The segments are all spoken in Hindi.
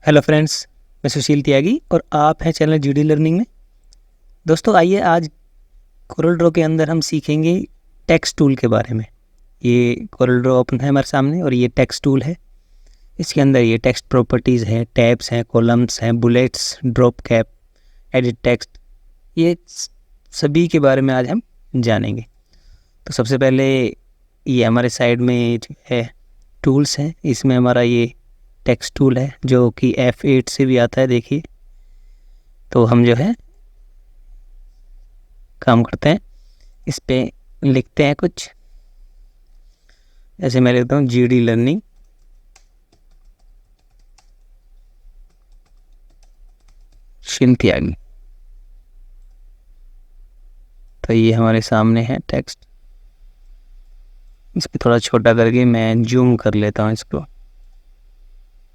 हेलो फ्रेंड्स, मैं सुशील त्यागी और आप हैं चैनल जीडी लर्निंग में। दोस्तों आइए आज कोरल ड्रॉ के अंदर हम सीखेंगे टेक्स्ट टूल के बारे में। ये कोरल ड्रॉ ओपन है हमारे सामने और ये टेक्स्ट टूल है। इसके अंदर ये टेक्स्ट प्रॉपर्टीज़ हैं, टैब्स हैं, कॉलम्स हैं, bullets, drop cap, edit text, ये सभी के बारे में आज हम जानेंगे। तो सबसे पहले ये हमारे साइड में जो है टूल्स हैं, इसमें हमारा ये टेक्स्ट टूल है जो कि F8 से भी आता है। देखिए, तो हम जो है काम करते हैं, इस पे लिखते हैं कुछ, जैसे मैं लिखता हूँ जीडी लर्निंग सुशील त्यागी। तो ये हमारे सामने है टेक्स्ट। इसको थोड़ा छोटा करके मैं जूम कर लेता हूँ, इसको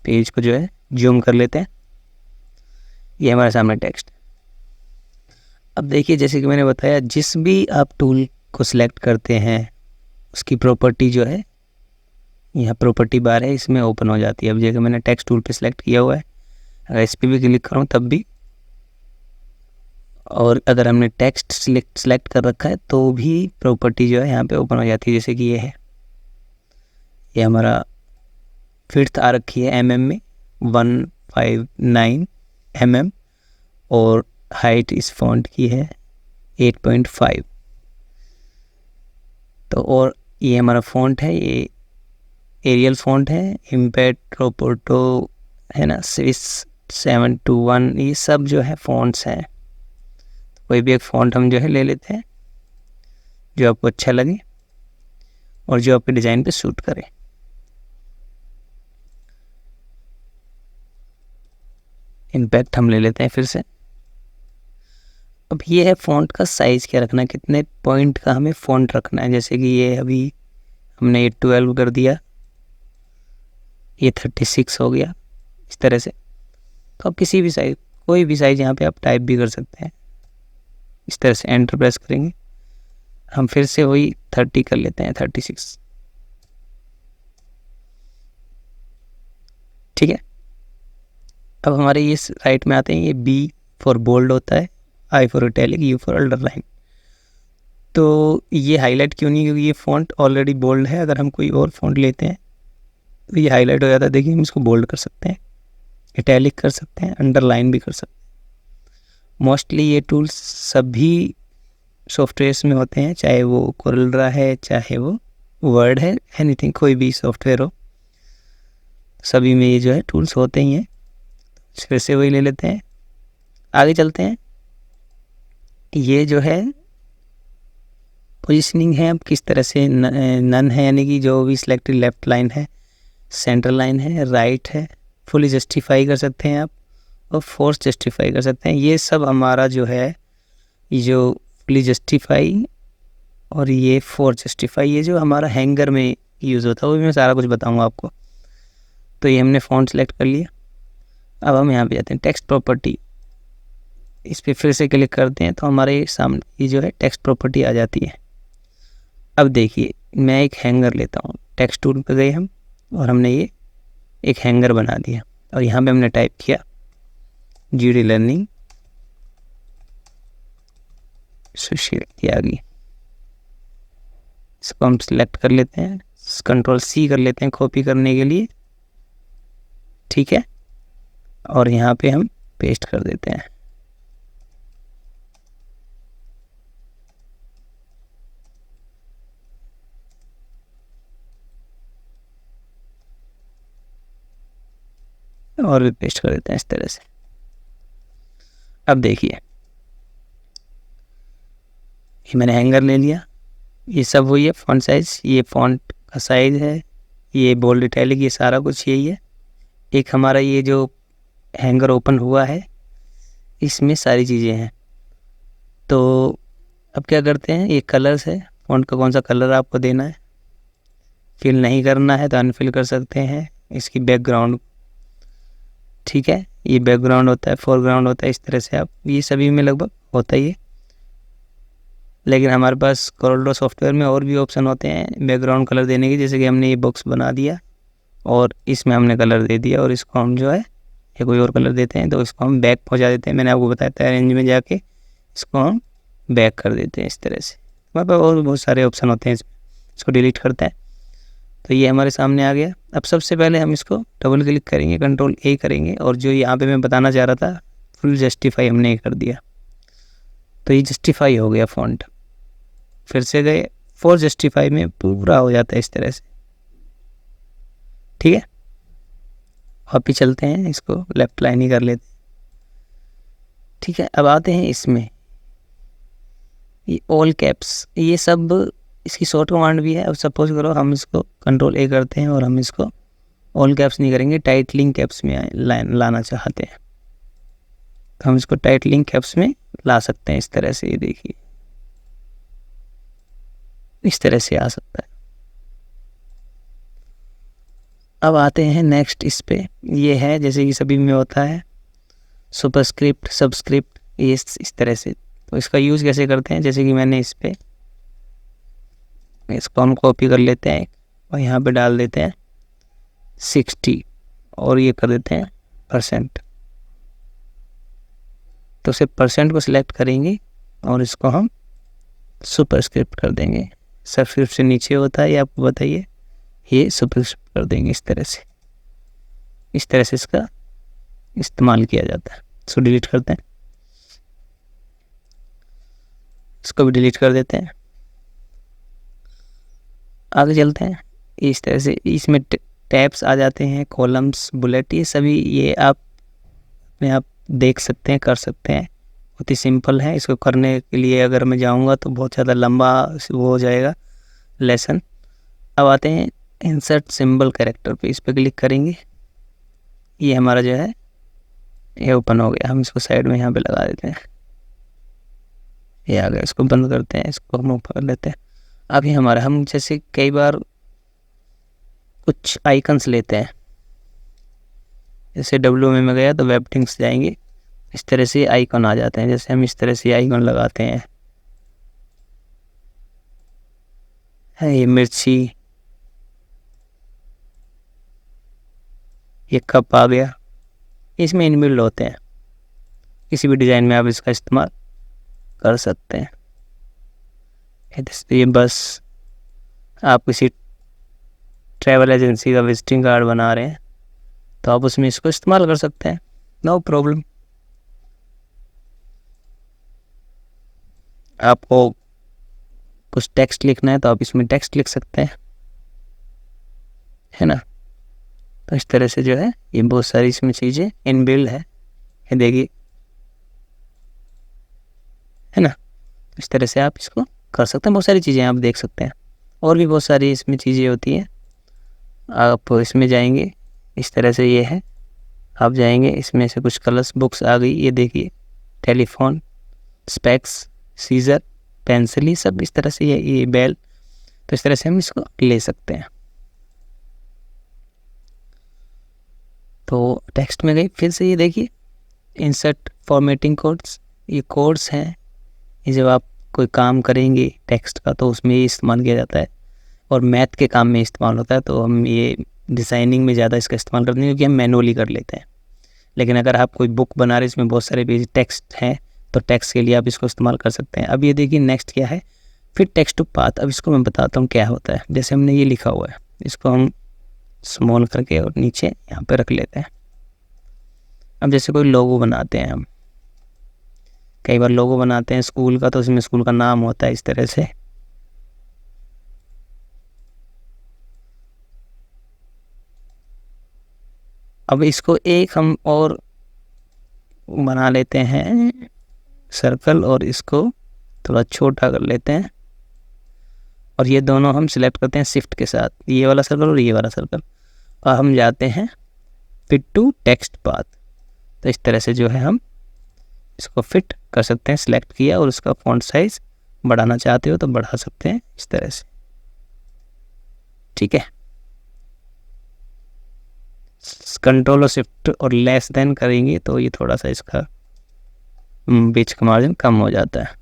पेज को जो है जूम कर लेते हैं। ये हमारे सामने टेक्स्ट। अब देखिए, जैसे कि मैंने बताया, जिस भी आप टूल को सिलेक्ट करते हैं उसकी प्रॉपर्टी जो है यहाँ प्रॉपर्टी बार है, इसमें ओपन हो जाती है। अब जैसे मैंने टेक्स्ट टूल पे सिलेक्ट किया हुआ है, अगर इस पर भी क्लिक करूँ तब भी, और अगर हमने टेक्स्ट सिलेक्ट कर रखा है तो भी प्रॉपर्टी जो है यहाँ पे ओपन हो जाती है। जैसे कि ये है, ये हमारा फिफ्थ आ रखी है mm में 159 mm और हाइट इस फॉन्ट की है 8.5। तो और ये हमारा फॉन्ट है, ये एरियल फॉन्ट है, इम्पैक्ट रोपोर्टो है ना, स्विस 721, ये सब जो है फॉन्ट्स हैं। तो कोई भी एक फॉन्ट हम जो है ले लेते हैं जो आपको अच्छा लगे और जो आपके डिज़ाइन पे सूट करे। इम्पैक्ट हम ले लेते हैं फिर से। अब ये है फ़ॉन्ट का साइज़ क्या रखना है, कितने पॉइंट का हमें फ़ॉन्ट रखना है। जैसे कि ये अभी हमने ये 12 कर दिया, ये 36 हो गया, इस तरह से। तो आप किसी भी साइज़, कोई भी साइज़ यहाँ पे आप टाइप भी कर सकते हैं। इस तरह से एंटर प्रेस करेंगे, हम फिर से वही 30 कर लेते हैं, 36। ठीक है। अब हमारे ये राइट में आते हैं, ये B फॉर बोल्ड होता है, I for italic, U for underline. तो ये हाईलाइट क्यों नहीं, क्योंकि ये फ़ॉन्ट ऑलरेडी बोल्ड है। अगर हम कोई और फ़ॉन्ट लेते हैं तो ये हाईलाइट हो जाता है। देखिए, हम इसको बोल्ड कर सकते हैं, इटैलिक कर सकते हैं, अंडरलाइन भी कर सकते हैं। मोस्टली ये टूल्स सभी सॉफ्टवेयर्स में होते हैं, चाहे वो कोरल ड्रॉ है, चाहे वो वर्ड है, एनीथिंग, कोई भी सॉफ्टवेयर हो, सभी में ये जो है टूल्स होते ही हैं। फिर से वही ले लेते हैं, आगे चलते हैं। ये जो है पोजीशनिंग है, अब किस तरह से नन है, यानी कि जो भी सिलेक्टेड लेफ्ट लाइन है, सेंटर लाइन है, राइट है, फुली जस्टिफाई कर सकते हैं आप, और फोर्स जस्टिफाई कर सकते हैं। ये सब हमारा जो है, ये जो फुली जस्टिफाई और ये फोर्स जस्टिफाई, ये जो हमारा हैंगर में यूज़ होता है, वो भी मैं सारा कुछ बताऊँगा आपको। तो ये हमने फ़ॉन्ट सेलेक्ट कर लिया। अब हम यहाँ पे जाते हैं टेक्स्ट प्रॉपर्टी, इस पर फिर से क्लिक करते हैं तो हमारे सामने ये जो है टेक्स्ट प्रॉपर्टी आ जाती है। अब देखिए, मैं एक हैंगर लेता हूँ, टेक्स्ट टूल पे गए हम और हमने ये एक हैंगर बना दिया, और यहाँ पे हमने टाइप किया जीडी लर्निंग सुशील त्यागी। इसको हम सिलेक्ट कर लेते हैं, Ctrl+C कर लेते हैं कॉपी करने के लिए, ठीक है, और यहाँ पे हम पेस्ट कर देते हैं। और भी पेस्ट कर देते हैं इस तरह से। अब देखिए, ये मैंने हैंगर ले लिया, ये सब वही है, फॉन्ट साइज़, ये फॉन्ट का साइज़ है, ये बोल्ड इटैलिक, ये सारा कुछ यही है। एक हमारा ये जो हैंगर ओपन हुआ है, इसमें सारी चीज़ें हैं। तो अब क्या करते हैं, ये कलर्स है, फॉन्ट का कौन सा कलर आपको देना है, फिल नहीं करना है तो अनफिल कर सकते हैं। इसकी बैकग्राउंड, ठीक है, ये बैकग्राउंड होता है, फोरग्राउंड होता है, इस तरह से आप, ये सभी में लगभग होता ही है। लेकिन हमारे पास कोरल ड्रॉ सॉफ्टवेयर में और भी ऑप्शन होते हैं बैकग्राउंड कलर देने के। जैसे कि हमने ये बॉक्स बना दिया और इसमें हमने कलर दे दिया, और इसको हम जो है या कोई और कलर देते हैं तो इसको हम बैक पहुंचा देते हैं। मैंने आपको बताया था रेंज में जाके इसको हम बैक कर देते हैं इस तरह से। हमारे पास और भी बहुत सारे ऑप्शन होते हैं, इसको डिलीट करते हैं। तो ये हमारे सामने आ गया। अब सबसे पहले हम इसको डबल क्लिक करेंगे, कंट्रोल ए करेंगे, और जो यहाँ पे मैं बताना चाह रहा था फुल जस्टिफाई हमने कर दिया, तो ये जस्टिफाई हो गया फ़ॉन्ट। फिर से गए फॉर जस्टिफाई में पूरा हो जाता है इस तरह से, ठीक है। वापस चलते हैं, इसको लेफ्ट लाइन ही कर लेते हैं, ठीक है। अब आते हैं इसमें, ये ऑल कैप्स, ये सब इसकी शॉर्ट कमांड भी है। अब सपोज करो हम इसको कंट्रोल ए करते हैं और हम इसको ऑल कैप्स नहीं करेंगे, टाइट लिंक कैप्स में लाना चाहते हैं, तो हम इसको टाइट लिंक कैप्स में ला सकते हैं इस तरह से। ये देखिए इस तरह से आ सकता है। अब आते हैं नेक्स्ट इस पे, ये है जैसे कि सभी में होता है सुपरस्क्रिप्ट, सबस्क्रिप्ट, ये इस तरह से। तो इसका यूज़ कैसे करते हैं, जैसे कि मैंने इस पे, इसको हम कॉपी कर लेते हैं और यहाँ पे डाल देते हैं 60 और ये कर देते हैं %। तो सिर्फ % को सिलेक्ट करेंगे और इसको हम सुपरस्क्रिप्ट कर देंगे। सबस्क्रिप्ट से नीचे होता है ये आपको बताइए, ये सुपरस्क्रिप्ट कर देंगे इस तरह से। इस तरह से इसका इस्तेमाल किया जाता है। इसको डिलीट करते हैं, इसको भी डिलीट कर देते हैं। आगे चलते हैं, इस तरह से इसमें टैब्स आ जाते हैं, कॉलम्स, बुलेट, ये सभी ये आप अपने आप देख सकते हैं, कर सकते हैं। बहुत ही सिंपल है। इसको करने के लिए अगर मैं जाऊंगा तो बहुत ज़्यादा लंबा वो हो जाएगा लेसन। अब आते हैं इंसर्ट सिंबल कैरेक्टर पे, इस पर क्लिक करेंगे, ये हमारा जो है ये ओपन हो गया। हम इसको साइड में यहाँ पे लगा देते हैं, ये आ गया। इसको बंद करते हैं, इसको हम ऊपर कर लेते हैं। अभी हमारा, हम जैसे कई बार कुछ आइकन्स लेते हैं, जैसे WM में गया तो वेबटिंग्स जाएंगे, इस तरह से आइकन आ जाते हैं। जैसे हम इस तरह से आइकन लगाते हैं, ये मिर्ची, ये कप आ गया, इसमें इनबिल्ड होते हैं। किसी भी डिज़ाइन में आप इसका इस्तेमाल कर सकते हैं। ये बस आप किसी ट्रैवल एजेंसी का विजिटिंग कार्ड बना रहे हैं तो आप उसमें इसको इस्तेमाल कर सकते हैं, नो प्रॉब्लम। आपको कुछ टेक्स्ट लिखना है तो आप इसमें टेक्स्ट लिख सकते हैं, है ना। तो इस तरह से जो है ये बहुत सारी इसमें चीज़ें इनबिल्ड है, ये देखिए, है ना। इस तरह से आप इसको कर सकते हैं। बहुत सारी चीज़ें आप देख सकते हैं, और भी बहुत सारी इसमें चीज़ें होती हैं। आप इसमें जाएंगे, इस तरह से ये है, आप जाएंगे इसमें से कुछ कलर्स, बुक्स आ गई, ये देखिए, टेलीफोन, स्पेक्स, सीजर, पेंसिल, ये सब इस तरह से, ये बेल। तो इस तरह से हम इसको ले सकते हैं। तो टेक्स्ट में गई, फिर से ये देखिए इंसर्ट फॉर्मेटिंग कोड्स, ये कोड्स हैं। ये जब आप कोई काम करेंगे टेक्स्ट का तो उसमें ये इस्तेमाल किया जाता है, और मैथ के काम में इस्तेमाल होता है। तो हम ये डिज़ाइनिंग में ज़्यादा इसका इस्तेमाल करते हैं क्योंकि हम मैनुअली कर लेते हैं। लेकिन अगर आप कोई बुक बना रहे इसमें बहुत सारे पेज टेक्स्ट हैं तो टेक्स्ट के लिए आप इसको इस्तेमाल कर सकते हैं। अब ये देखिए नेक्स्ट क्या है, फिर टेक्स्ट टू पाथ। अब इसको मैं बताता हूँ क्या होता है। जैसे हमने ये लिखा हुआ है, इसको हम स्मॉल करके और नीचे यहाँ पे रख लेते हैं। अब जैसे कोई लोगो बनाते हैं, हम कई बार लोगो बनाते हैं स्कूल का, तो उसमें स्कूल का नाम होता है इस तरह से। अब इसको एक हम और बना लेते हैं सर्कल, और इसको थोड़ा छोटा कर लेते हैं, और ये दोनों हम सिलेक्ट करते हैं शिफ्ट के साथ, ये वाला सर्कल और ये वाला सर्कल, और हम जाते हैं फिट टू टेक्स्ट पाथ। तो इस तरह से जो है हम इसको फिट कर सकते हैं। सिलेक्ट किया और उसका फॉन्ट साइज बढ़ाना चाहते हो तो बढ़ा सकते हैं इस तरह से, ठीक है। कंट्रोल और शिफ्ट और लेस देन करेंगे तो ये थोड़ा सा इसका बीच का मार्जिन कम हो जाता है,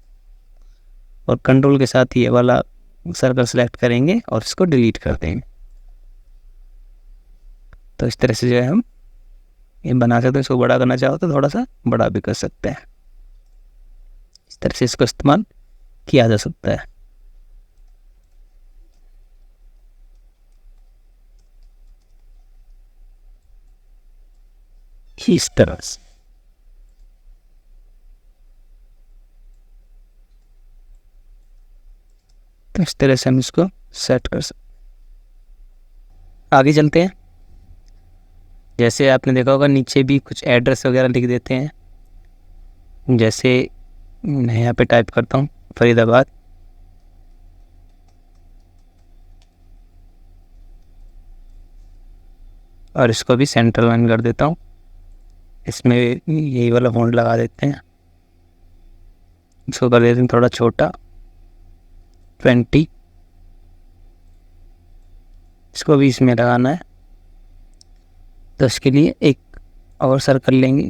और कंट्रोल के साथ ये वाला सर्कल सेलेक्ट करेंगे और इसको डिलीट कर देंगे। तो इस तरह से जो है हम ये बना सकते हैं। इसको बड़ा करना चाहो तो थोड़ा सा बड़ा भी कर सकते हैं। इस तरह से इसको इस्तेमाल किया जा सकता है। इस तरह से तो इस तरह से हम इसको सेट कर सकते हैं। आगे चलते हैं। जैसे आपने देखा होगा नीचे भी कुछ एड्रेस वगैरह लिख देते हैं। जैसे मैं यहाँ पे टाइप करता हूँ फरीदाबाद, और इसको भी सेंटर लाइन कर देता हूँ। इसमें यही वाला फॉन्ट लगा देते हैं। इसको कर देते हैं थोड़ा छोटा 20। इसको भी इसमें लगाना है, तो इसके लिए एक और सर्कल लेंगे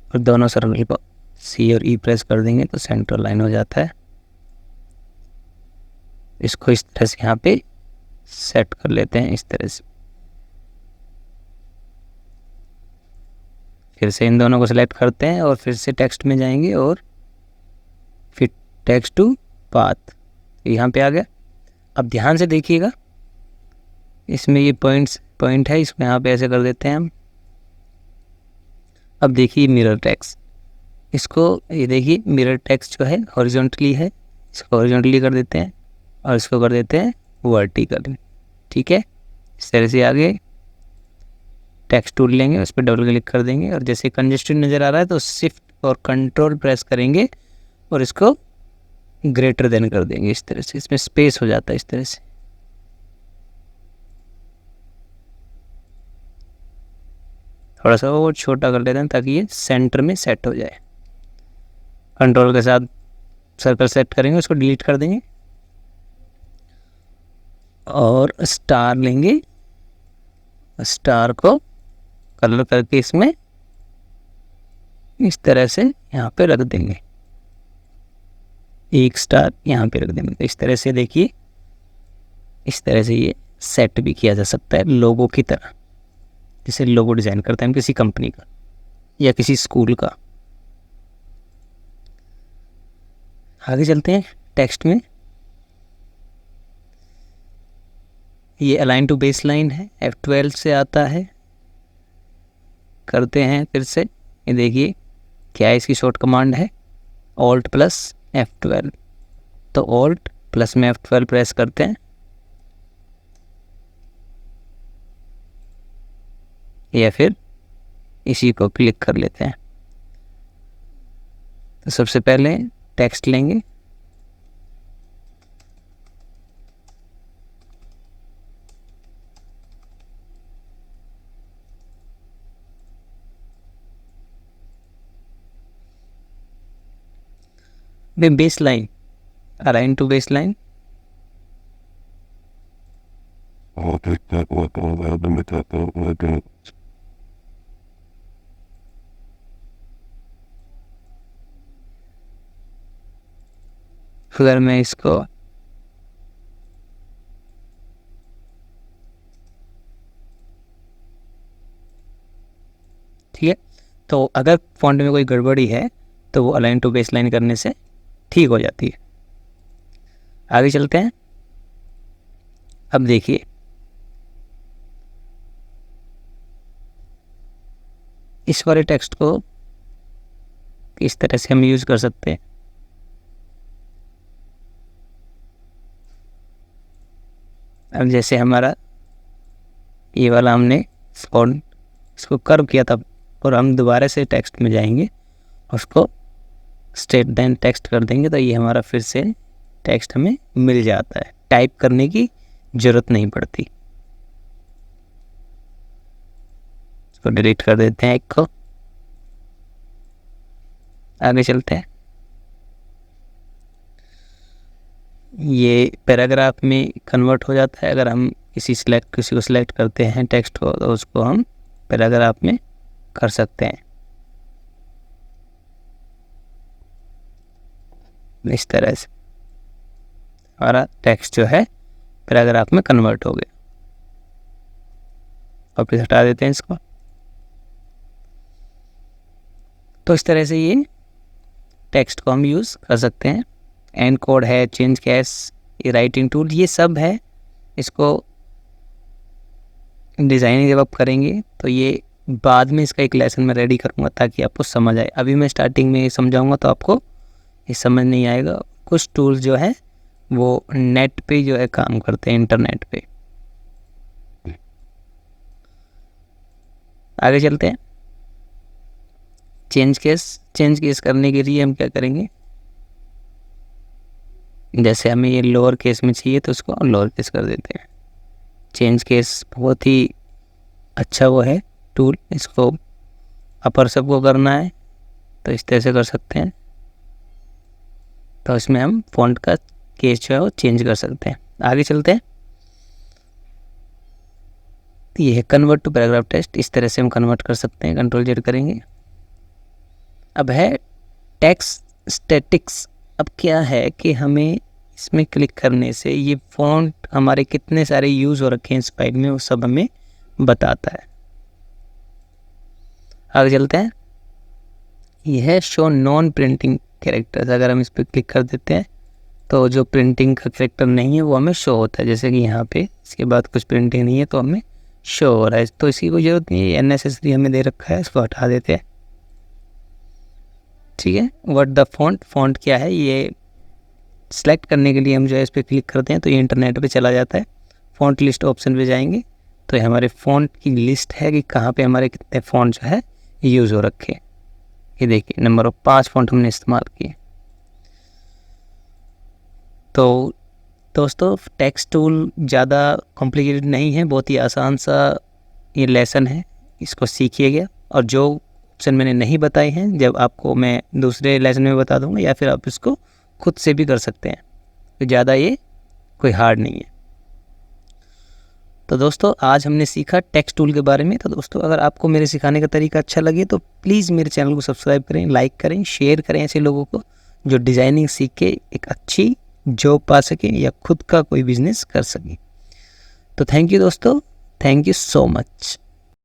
और दोनों सर्कल को C और E प्रेस कर देंगे तो सेंटर लाइन हो जाता है। इसको इस तरह से यहाँ पे सेट कर लेते हैं। इस तरह से फिर से इन दोनों को सिलेक्ट करते हैं और फिर से टेक्स्ट में जाएंगे और फिर टेक्स्ट टू पाथ, यहाँ पे आ गया। अब ध्यान से देखिएगा, इसमें ये पॉइंट है, इसको यहाँ पे ऐसे कर देते हैं हम। अब देखिए मिरर टेक्स्ट, इसको ये देखिए मिरर टेक्स्ट जो है हॉरिजॉन्टली है, इसको हॉरिजॉन्टली कर देते हैं और इसको कर देते हैं वर्टिकल। ठीक है, इस तरह से आगे टेक्स्ट टूल लेंगे, उस पर डबल क्लिक कर देंगे और जैसे कंजेस्टेड नज़र आ रहा है तो शिफ्ट और कंट्रोल प्रेस करेंगे और इसको ग्रेटर देन कर देंगे। इस तरह से इसमें स्पेस हो जाता है। इस तरह से थोड़ा सा और छोटा कर लेते हैं ताकि ये सेंटर में सेट हो जाए। कंट्रोल के साथ सर्कल सेट करेंगे, उसको डिलीट कर देंगे और स्टार लेंगे, स्टार को कलर करके इसमें इस तरह से यहाँ पे रख देंगे, एक स्टार यहाँ पे रख देंगे। तो इस तरह से देखिए, इस तरह से ये सेट भी किया जा सकता है लोगो की तरह, जैसे लोगो डिज़ाइन करते हैं किसी कंपनी का या किसी स्कूल का। आगे चलते हैं टेक्स्ट में। ये अलाइन टू बेस लाइन है, F12 से आता है। करते हैं फिर से, ये देखिए क्या है, इसकी शॉर्ट कमांड है Alt प्लस F12। तो Alt प्लस में F12 प्रेस करते हैं या फिर इसी को क्लिक कर लेते हैं। तो सबसे पहले टेक्स्ट लेंगे, baseline, align to baseline. अगर मैं इसको ठीक है, तो अगर फॉन्ट में कोई गड़बड़ी है तो वो अलाइन टू बेस लाइन करने से ठीक हो जाती है। आगे चलते हैं। अब देखिए इस वाले टेक्स्ट को इस तरह से हम यूज कर सकते हैं। अब जैसे हमारा ये वाला हमने फॉन्ट इसको कर्व किया था और हम दोबारा से टेक्स्ट में जाएंगे, उसको स्ट्रेट देन टेक्स्ट कर देंगे तो ये हमारा फिर से टेक्स्ट हमें मिल जाता है, टाइप करने की ज़रूरत नहीं पड़ती। इसको डिलीट कर देते हैं एक को। आगे चलते हैं। ये पैराग्राफ में कन्वर्ट हो जाता है। अगर हम किसी को सिलेक्ट करते हैं टेक्स्ट को तो उसको हम पैराग्राफ में कर सकते हैं। इस तरह से हमारा टेक्स्ट जो है पैराग्राफ में कन्वर्ट हो गया। वापस हटा देते हैं इसको। तो इस तरह से ये टेक्स्ट को हम यूज़ कर सकते हैं। एंड कोड है, चेंज केस, ये राइटिंग टूल, ये सब है। इसको डिज़ाइनिंग जब आप करेंगे तो ये बाद में इसका एक लेसन मैं रेडी करूँगा ताकि आपको समझ आए। अभी मैं स्टार्टिंग में समझाऊँगा तो आपको ये समझ नहीं आएगा। कुछ टूल्स जो है वो नेट पे जो है काम करते हैं, इंटरनेट पे। आगे चलते हैं। चेंज केस करने के लिए हम क्या करेंगे, जैसे हमें ये लोअर केस में चाहिए तो उसको लोअर केस कर देते हैं। चेंज केस बहुत ही अच्छा वो है टूल, इसको अपर सबको करना है तो इस तरह से कर सकते हैं। तो इसमें हम फॉन्ट का केस जो है वो चेंज कर सकते हैं। आगे चलते हैं। ये है कन्वर्ट टू पैराग्राफ टेक्स्ट, इस तरह से हम कन्वर्ट कर सकते हैं, कंट्रोल जेड करेंगे। अब है टेक्स्ट स्टैटिक्स। अब क्या है कि हमें इसमें क्लिक करने से ये फॉन्ट हमारे कितने सारे यूज़ हो रखे हैं स्पाइड में वो सब हमें बताता है। आगे चलते हैं। यह है शो नॉन प्रिंटिंग कैरेक्टर्स। अगर हम इस पर क्लिक कर देते हैं तो जो प्रिंटिंग का कैरेक्टर नहीं है वो हमें शो होता है। जैसे कि यहाँ पे इसके बाद कुछ प्रिंटिंग नहीं है तो हमें शो हो रहा है, तो इसकी कोई ज़रूरत नहीं है, अननेसेसरी हमें दे रखा है, इसको हटा देते हैं। ठीक है। व्हाट द फॉन्ट क्या है ये सेलेक्ट करने के लिए हम जो है इस पर क्लिक करते हैं तो ये इंटरनेट पे चला जाता है। फ़ॉन्ट लिस्ट ऑप्शन पे जाएंगे तो ये हमारे फ़ॉन्ट की लिस्ट है कि कहाँ पे हमारे कितने फ़ॉन्ट जो है यूज़ हो रखे। ये देखिए नंबर ऑफ 5 फ़ॉन्ट हमने इस्तेमाल किए। तो दोस्तों टेक्स्ट टूल ज़्यादा कॉम्प्लिकेटेड नहीं है, बहुत ही आसान सा ये लेसन है, इसको सीखिएगा। और जो ऑप्शन मैंने नहीं बताए हैं जब आपको मैं दूसरे लेसन में बता दूंगा, या फिर आप इसको खुद से भी कर सकते हैं, तो ज़्यादा ये कोई हार्ड नहीं है। तो दोस्तों आज हमने सीखा टेक्स्ट टूल के बारे में। तो दोस्तों अगर आपको मेरे सिखाने का तरीका अच्छा लगे तो प्लीज़ मेरे चैनल को सब्सक्राइब करें, लाइक करें, शेयर करें ऐसे लोगों को जो डिज़ाइनिंग सीख के एक अच्छी जॉब पा सके या खुद का कोई बिजनेस कर सके। तो थैंक यू दोस्तों, थैंक यू सो मच।